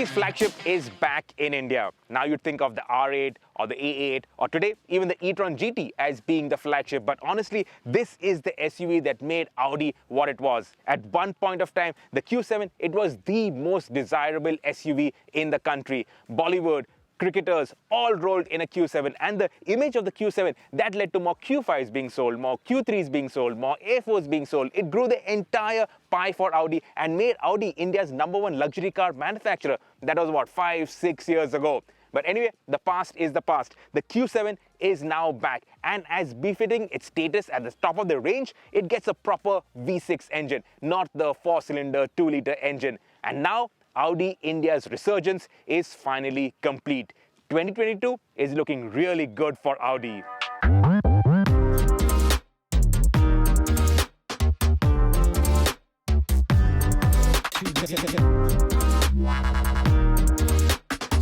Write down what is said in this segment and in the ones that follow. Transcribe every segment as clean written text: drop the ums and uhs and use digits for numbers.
Audi's flagship is back in India. Now you'd think of the R8 or the A8 or today even the e-tron GT as being the flagship, but honestly this is the SUV that made Audi what it was. At one point of time, the Q7, it was the most desirable SUV in the country. Bollywood, cricketers all rolled in a Q7, and the image of the Q7 that led to more Q5s being sold, more Q3s being sold, more A4s being sold. It grew the entire pie for Audi and made Audi India's #1 luxury car manufacturer. That was what, 5-6 years ago. But anyway, the past is the past. The Q7 is now back, and as befitting its status at the top of the range, it gets a proper V6 engine, not the 4-cylinder 2-liter engine. And now Audi India's resurgence is finally complete. 2022 is looking really good for Audi.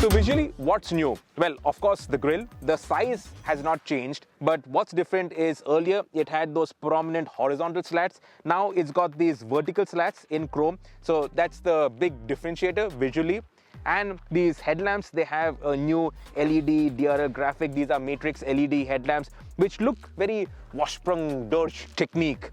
So visually, what's new? Well, of course, the grille. The size has not changed, but what's different is earlier it had those prominent horizontal slats. Now it's got these vertical slats in chrome. So that's the big differentiator visually. And these headlamps, they have a new LED DRL graphic. These are matrix LED headlamps, which look very Washprung durch technique.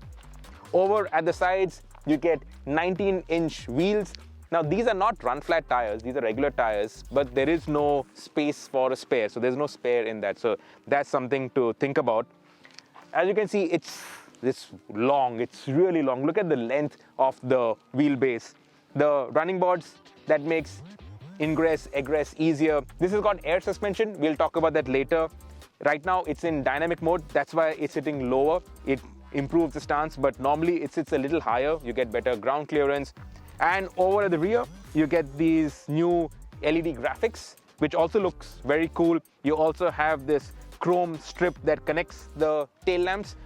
Over at the sides, you get 19-inch wheels. Now these are not run flat tires, these are regular tires, but there is no space for a spare, so there's no spare in that, so that's something to think about. As you can see, it's long, it's really long. Look at the length of the wheelbase. The running boards, that makes ingress, egress easier. This has got air suspension, we'll talk about that later. Right now it's in dynamic mode, that's why it's sitting lower. It improves the stance, but normally it sits a little higher, you get better ground clearance. And over at the rear, you get these new LED graphics, which also looks very cool. You also have this chrome strip that connects the tail lamps.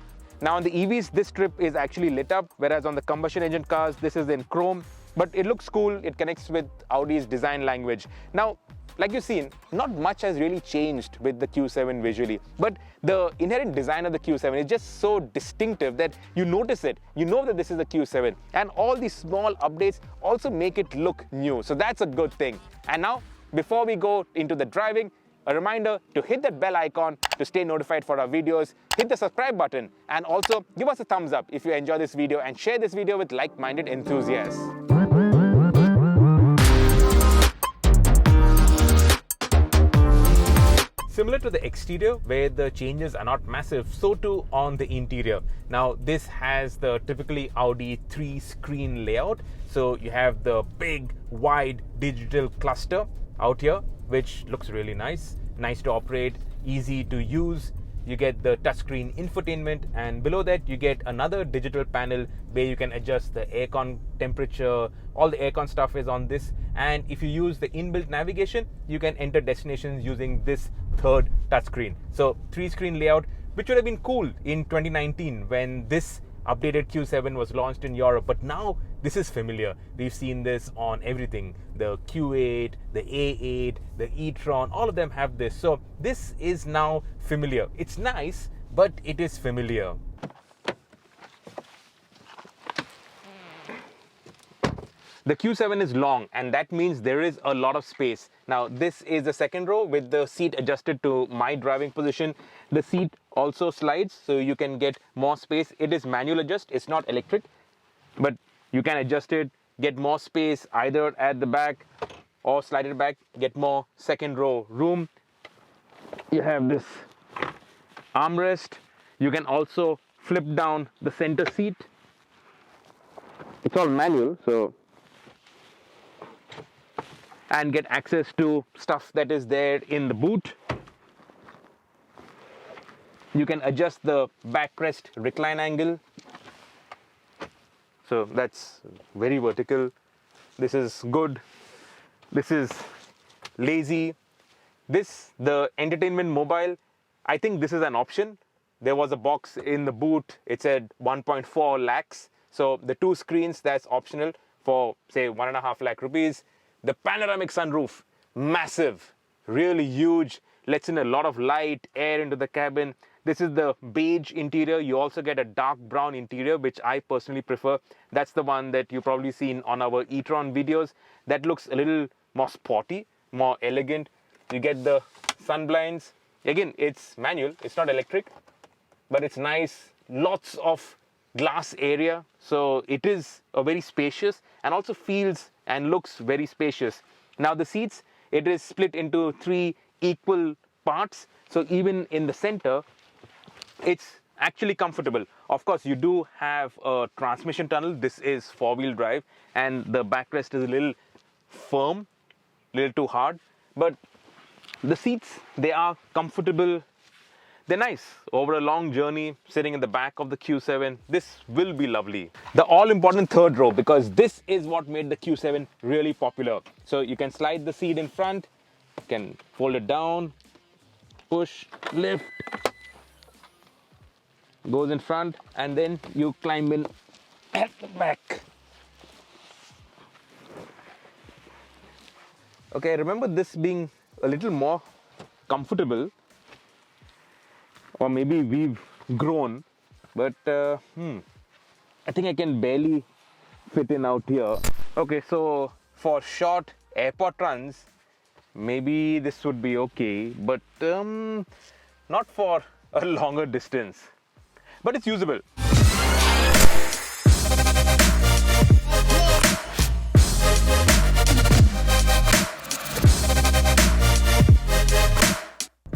Now on the EVs, this strip is actually lit up, whereas on the combustion engine cars, this is in chrome. But it looks cool, it connects with Audi's design language. Now, like you've seen, not much has really changed with the Q7 visually, but the inherent design of the Q7 is just so distinctive that you notice it. You know that this is the Q7, and all these small updates also make it look new. So that's a good thing. And now, before we go into the driving, a reminder to hit that bell icon to stay notified for our videos, hit the subscribe button, and also give us a thumbs up if you enjoy this video and share this video with like-minded enthusiasts. Similar to the exterior, where the changes are not massive, so too on the interior. Now this has the typically Audi 3-screen layout. So you have the big, wide digital cluster out here, which looks really nice. Nice to operate, easy to use. You get the touchscreen infotainment, and below that you get another digital panel where you can adjust the aircon temperature. All the aircon stuff is on this, and if you use the inbuilt navigation, you can enter destinations using this third touchscreen. So 3-screen layout, which would have been cool in 2019 when this updated Q7 was launched in Europe, but now this is familiar. We've seen this on everything. The Q8, the A8, the e-tron, all of them have this. So this is now familiar. It's nice, but it is familiar. The Q7 is long, and that means there is a lot of space. Now this is the second row with the seat adjusted to my driving position. The seat also slides, so you can get more space. It is manual adjust, it's not electric, but you can adjust it, get more space either at the back or slide it back, get more second row room. You have this armrest. You can also flip down the center seat. It's all manual, so and get access to stuff that is there in the boot. You can adjust the backrest recline angle. So that's very vertical. This is good. This is lazy. This, the entertainment mobile, I think this is an option. There was a box in the boot. It said 1.4 lakhs. So the 2 screens, that's optional for say 1.5 lakh rupees. The panoramic sunroof, massive, really huge, lets in a lot of light, air into the cabin. This is the beige interior. You also get a dark brown interior, which I personally prefer. That's the one that you've probably seen on our e-tron videos. That looks a little more sporty, more elegant. You get the sun blinds. Again, it's manual, it's not electric, but it's nice. Lots of glass area, so it is a very spacious and also feels and looks very spacious. Now the seats, it is split into 3 equal parts, so even in the center it's actually comfortable. Of course, you do have a transmission tunnel. This is 4-wheel drive, and the backrest is a little firm, little too hard, but the seats, they are comfortable. They're nice. Over a long journey, sitting in the back of the Q7, this will be lovely. The all-important third row, because this is what made the Q7 really popular. So you can slide the seat in front, you can fold it down, push, lift, goes in front, and then you climb in at the back. Okay, I remember this being a little more comfortable, or maybe we've grown, but I think I can barely fit in out here. Okay, so for short airport runs, maybe this would be okay, but not for a longer distance. But it's usable.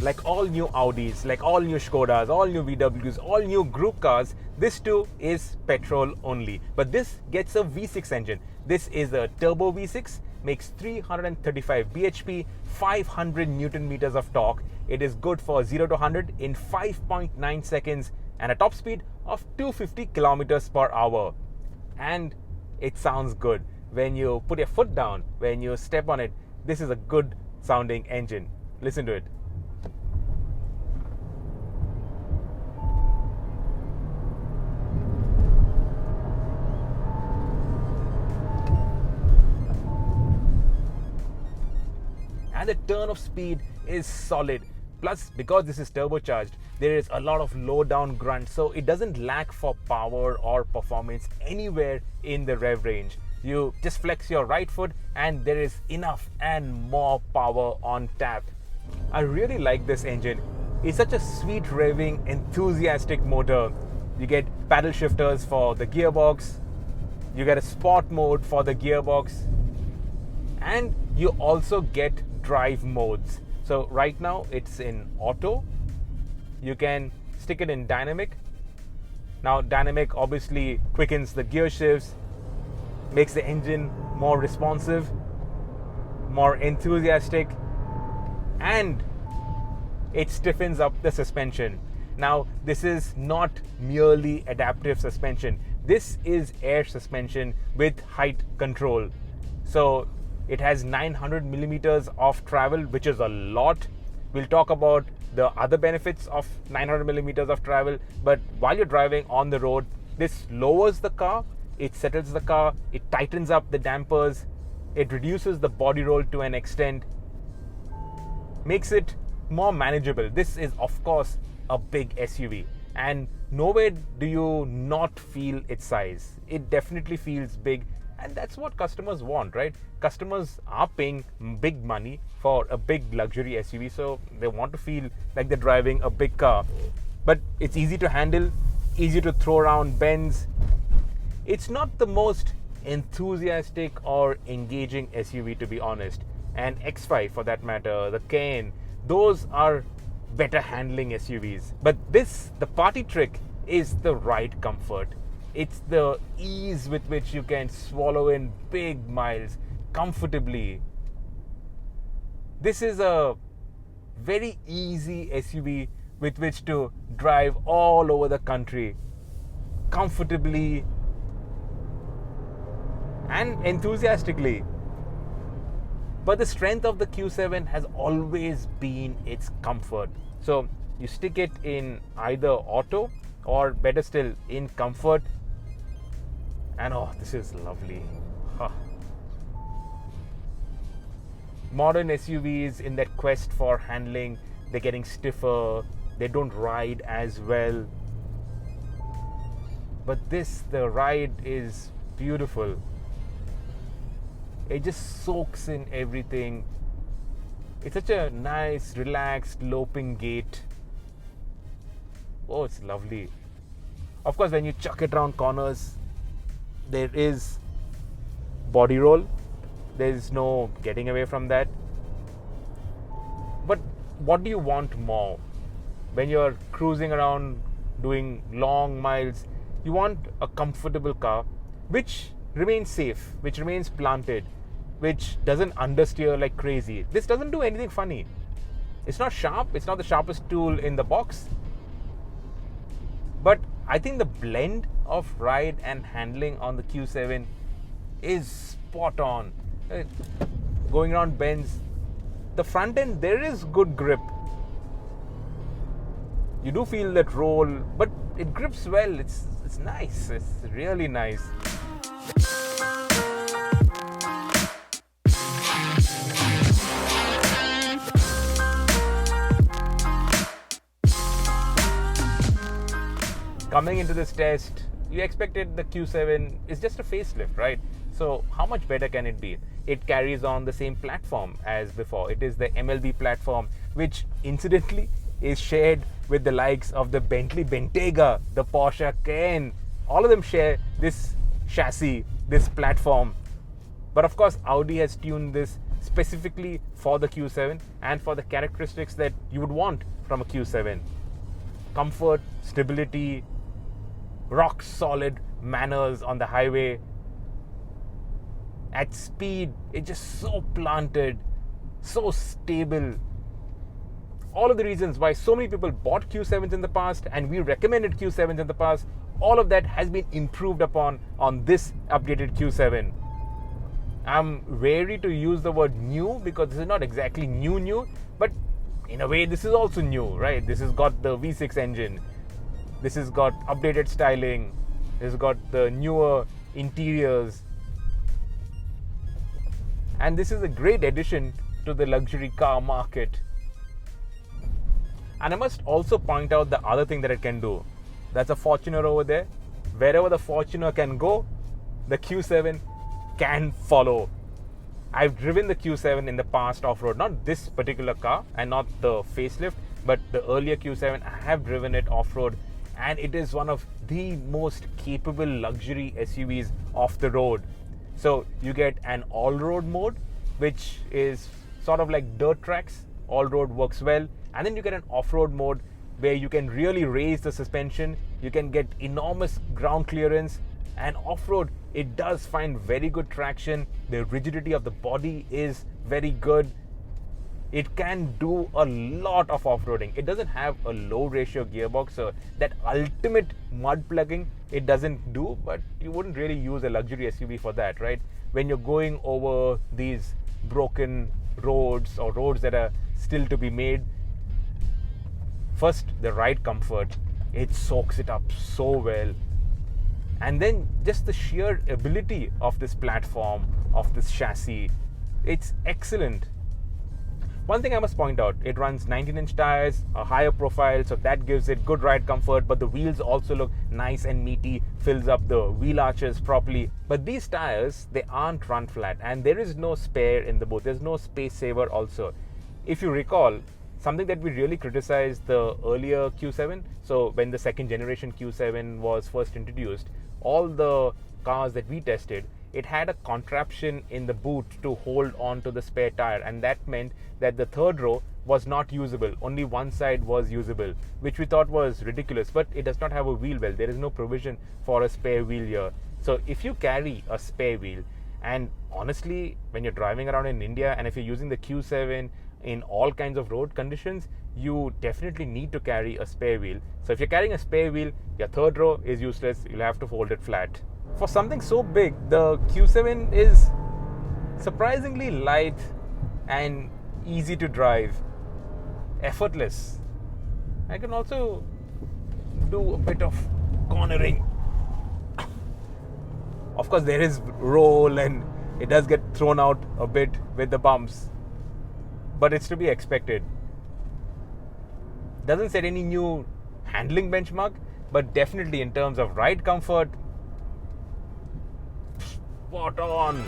Like all new Audis, like all new Skodas, all new VWs, all new group cars, this too is petrol only. But this gets a V6 engine. This is a turbo V6, makes 335 bhp, 500 Newton meters of torque. It is good for 0 to 100 in 5.9 seconds and a top speed of 250 kilometers per hour. And it sounds good. When you put your foot down, when you step on it, this is a good sounding engine. Listen to it. And the turn of speed is solid. Plus, because this is turbocharged, there is a lot of low down grunt, so it doesn't lack for power or performance anywhere in the rev range. You just flex your right foot and there is enough and more power on tap. I really like this engine. It's such a sweet revving, enthusiastic motor. You get paddle shifters for the gearbox, you get a sport mode for the gearbox, and you also get drive modes. So right now it's in auto. You can stick it in dynamic. Now dynamic obviously quickens the gear shifts, makes the engine more responsive, more enthusiastic, and it stiffens up the suspension. Now this is not merely adaptive suspension. This is air suspension with height control. So it has 900 millimeters of travel, which is a lot. We'll talk about the other benefits of 900 millimeters of travel, but while you're driving on the road, this lowers the car, it settles the car, it tightens up the dampers, it reduces the body roll to an extent, makes it more manageable. This is, of course, a big SUV, and nowhere do you not feel its size. It definitely feels big. And that's what customers want, right? Customers are paying big money for a big luxury SUV, so they want to feel like they're driving a big car. But it's easy to handle, easy to throw around bends. It's not the most enthusiastic or engaging SUV, to be honest. And X5 for that matter, the Cayenne, those are better handling SUVs. But this, the party trick, is the ride comfort. It's the ease with which you can swallow in big miles comfortably. This is a very easy SUV with which to drive all over the country comfortably and enthusiastically. But the strength of the Q7 has always been its comfort. So you stick it in either auto or better still in comfort. And oh, this is lovely. Huh. Modern SUVs, in that quest for handling, they're getting stiffer, they don't ride as well. But this, the ride is beautiful. It just soaks in everything. It's such a nice, relaxed, loping gait. Oh, it's lovely. Of course, when you chuck it around corners, there is body roll. There is no getting away from that. But what do you want more? When you're cruising around doing long miles, you want a comfortable car which remains safe, which remains planted, which doesn't understeer like crazy. This doesn't do anything funny. It's not sharp. It's not the sharpest tool in the box. But I think the blend of ride and handling on the Q7 is spot on. Going around bends, the front end, there is good grip. You do feel that roll, but it grips well. It's nice. It's really nice. Coming into this test, you expected the Q7 is just a facelift, right? So how much better can it be? It carries on the same platform as before. It is the MLB platform, which incidentally is shared with the likes of the Bentley Bentayga, the Porsche Cayenne. All of them share this chassis, this platform. But of course, Audi has tuned this specifically for the Q7 and for the characteristics that you would want from a Q7. Comfort, stability, rock solid manners on the highway. At speed, it's just so planted, so stable. All of the reasons why so many people bought Q7s in the past and we recommended Q7s in the past, all of that has been improved upon on this updated Q7. I'm wary to use the word new because this is not exactly new, but in a way this is also new, right? This has got the V6 engine. This has got updated styling. This has got the newer interiors. And this is a great addition to the luxury car market. And I must also point out the other thing that it can do. That's a Fortuner over there. Wherever the Fortuner can go, the Q7 can follow. I've driven the Q7 in the past off-road. Not this particular car and not the facelift, but the earlier Q7. I have driven it off-road. And it is one of the most capable luxury SUVs off the road. So you get an all-road mode, which is sort of like dirt tracks. All-road works well. And then you get an off-road mode where you can really raise the suspension. You can get enormous ground clearance. And off-road, it does find very good traction. The rigidity of the body is very good. It can do a lot of off-roading. It doesn't have a low ratio gearbox, so that ultimate mud plugging it doesn't do, but you wouldn't really use a luxury SUV for that, right? When you're going over these broken roads or roads that are still to be made, first, the ride comfort, it soaks it up so well. And then just the sheer ability of this platform, of this chassis, it's excellent. One thing I must point out, it runs 19-inch tires, a higher profile, so that gives it good ride comfort, but the wheels also look nice and meaty, fills up the wheel arches properly. But these tires, they aren't run flat, and there is no spare in the boot. There's no space saver also. If you recall, something that we really criticized the earlier Q7, so when the second generation Q7 was first introduced, all the cars that we tested, it had a contraption in the boot to hold on to the spare tire, and that meant that the third row was not usable. Only one side was usable, which we thought was ridiculous, but it does not have a wheel well. There is no provision for a spare wheel here. So if you carry a spare wheel, and honestly, when you're driving around in India and if you're using the Q7 in all kinds of road conditions, you definitely need to carry a spare wheel. So if you're carrying a spare wheel, your third row is useless. You'll have to fold it flat. For something so big, the Q7 is surprisingly light and easy to drive, effortless. I can also do a bit of cornering. Of course, there is roll and it does get thrown out a bit with the bumps, but it's to be expected. Doesn't set any new handling benchmark, but definitely in terms of ride comfort, spot on.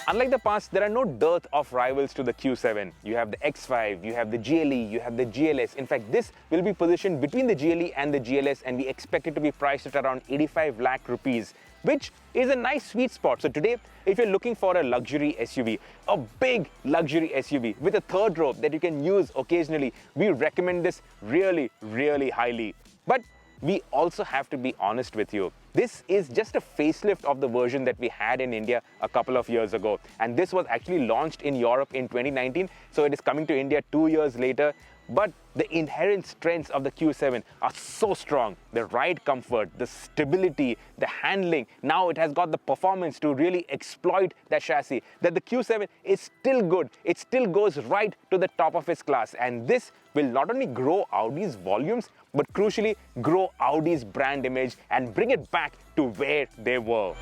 Unlike the past, there are no dearth of rivals to the Q7. You have the X5, you have the GLE, you have the GLS. In fact, this will be positioned between the GLE and the GLS, and we expect it to be priced at around 85 lakh rupees, which is a nice sweet spot. So today, if you're looking for a luxury SUV, a big luxury SUV with a third row that you can use occasionally, we recommend this really, really highly. But we also have to be honest with you. This is just a facelift of the version that we had in India a couple of years ago. And this was actually launched in Europe in 2019. So it is coming to India 2 years later. But the inherent strengths of the Q7 are so strong. The ride comfort, the stability, the handling. Now it has got the performance to really exploit that chassis. That the Q7 is still good. It still goes right to the top of its class. And this will not only grow Audi's volumes, but crucially grow Audi's brand image and bring it back to where they were.